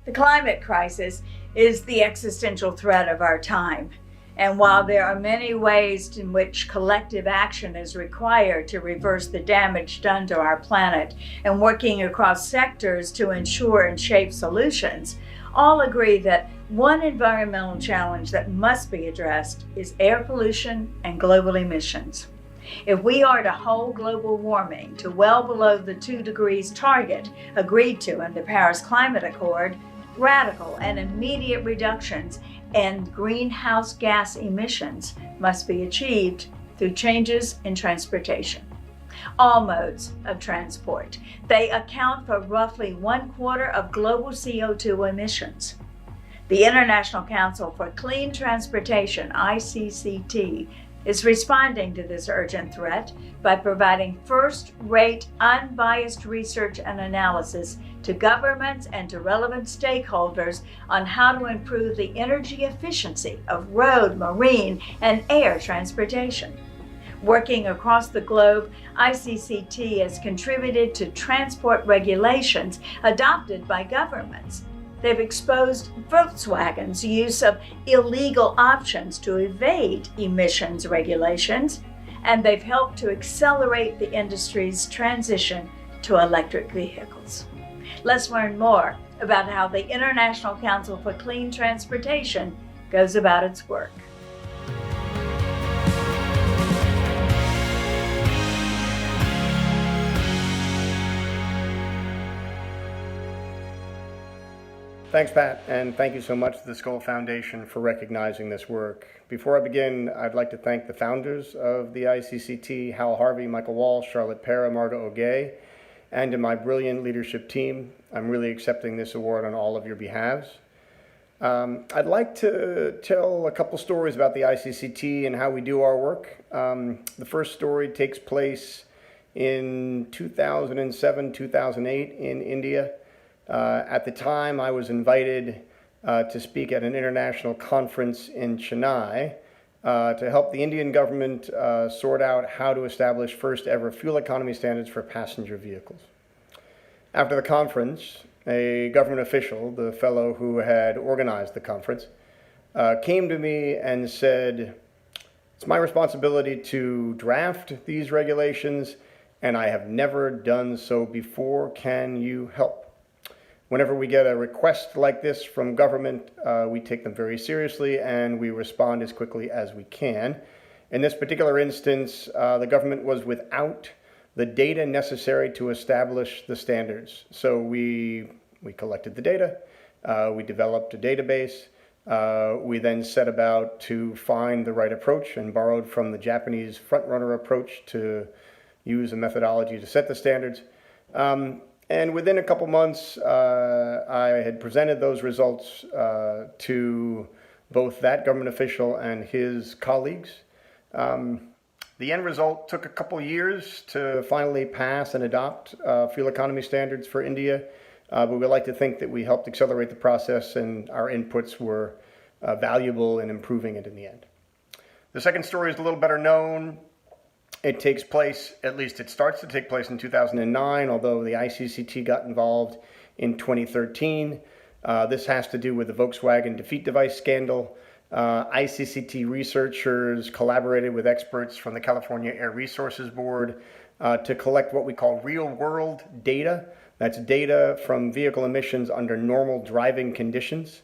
The climate crisis is the existential threat of our time. And while there are many ways in which collective action is required to reverse the damage done to our planet and working across sectors to ensure and shape solutions, all agree that one environmental challenge that must be addressed is air pollution and global emissions. If we are to hold global warming to well below the 2 degrees target agreed to in the Paris Climate Accord, radical and immediate reductions in greenhouse gas emissions must be achieved through changes in transportation. All modes of transport. They account for roughly 1/4 of global CO2 emissions. The International Council for Clean Transportation, ICCT, is responding to this urgent threat by providing first-rate, unbiased research and analysis to governments and to relevant stakeholders on how to improve the energy efficiency of road, marine, and air transportation. Working across the globe, ICCT has contributed to transport regulations adopted by governments. They've exposed Volkswagen's use of illegal options to evade emissions regulations, and they've helped to accelerate the industry's transition to electric vehicles. Let's learn more about how the International Council for Clean Transportation goes about its work. Thanks, Pat, and thank you so much to the Skoll Foundation for recognizing this work. Before I begin, I'd like to thank the founders of the ICCT, Hal Harvey, Michael Walsh, Charlotte Pera, Marta Ogay, and to my brilliant leadership team. I'm really accepting this award on all of your behalves. I'd like to tell a couple stories about the ICCT and how we do our work. The first story takes place in 2007, 2008 in India. At the time, I was invited to speak at an international conference in Chennai to help the Indian government sort out how to establish first ever fuel economy standards for passenger vehicles. After the conference, a government official, the fellow who had organized the conference, came to me and said, "It's my responsibility to draft these regulations, and I have never done so before. Can you help?" Whenever we get a request like this from government, we take them very seriously and we respond as quickly as we can. In this particular instance, the government was without the data necessary to establish the standards. So we collected the data, we developed a database, we then set about to find the right approach and borrowed from the Japanese front-runner approach to use a methodology to set the standards. And within a couple months, I had presented those results to both that government official and his colleagues. The end result took a couple years to finally pass and adopt fuel economy standards for India, but we like to think that we helped accelerate the process and our inputs were valuable in improving it in the end. The second story is a little better known. It takes place, at least it starts to take place in 2009, although the ICCT got involved in 2013. This has to do with the Volkswagen defeat device scandal. ICCT researchers collaborated with experts from the California Air Resources Board to collect what we call real-world data. That's data from vehicle emissions under normal driving conditions.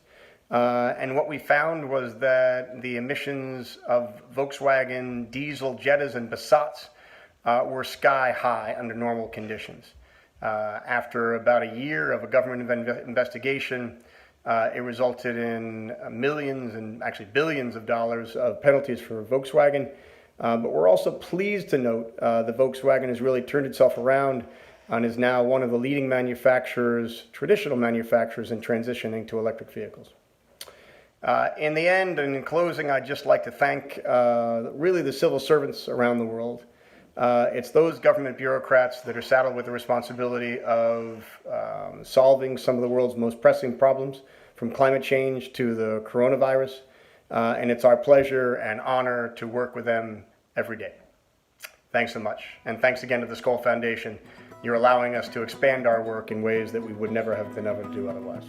And what we found was that the emissions of Volkswagen diesel Jettas and Passats were sky high under normal conditions. After about a year of a government investigation, it resulted in millions and actually billions of dollars of penalties for Volkswagen. But we're also pleased to note that Volkswagen has really turned itself around and is now one of the leading manufacturers, traditional manufacturers, in transitioning to electric vehicles. In the end, and in closing, I'd just like to thank really the civil servants around the world. It's those government bureaucrats that are saddled with the responsibility of solving some of the world's most pressing problems, from climate change to the coronavirus. And it's our pleasure and honor to work with them every day. Thanks so much. And thanks again to the Skoll Foundation. You're allowing us to expand our work in ways that we would never have been able to do otherwise.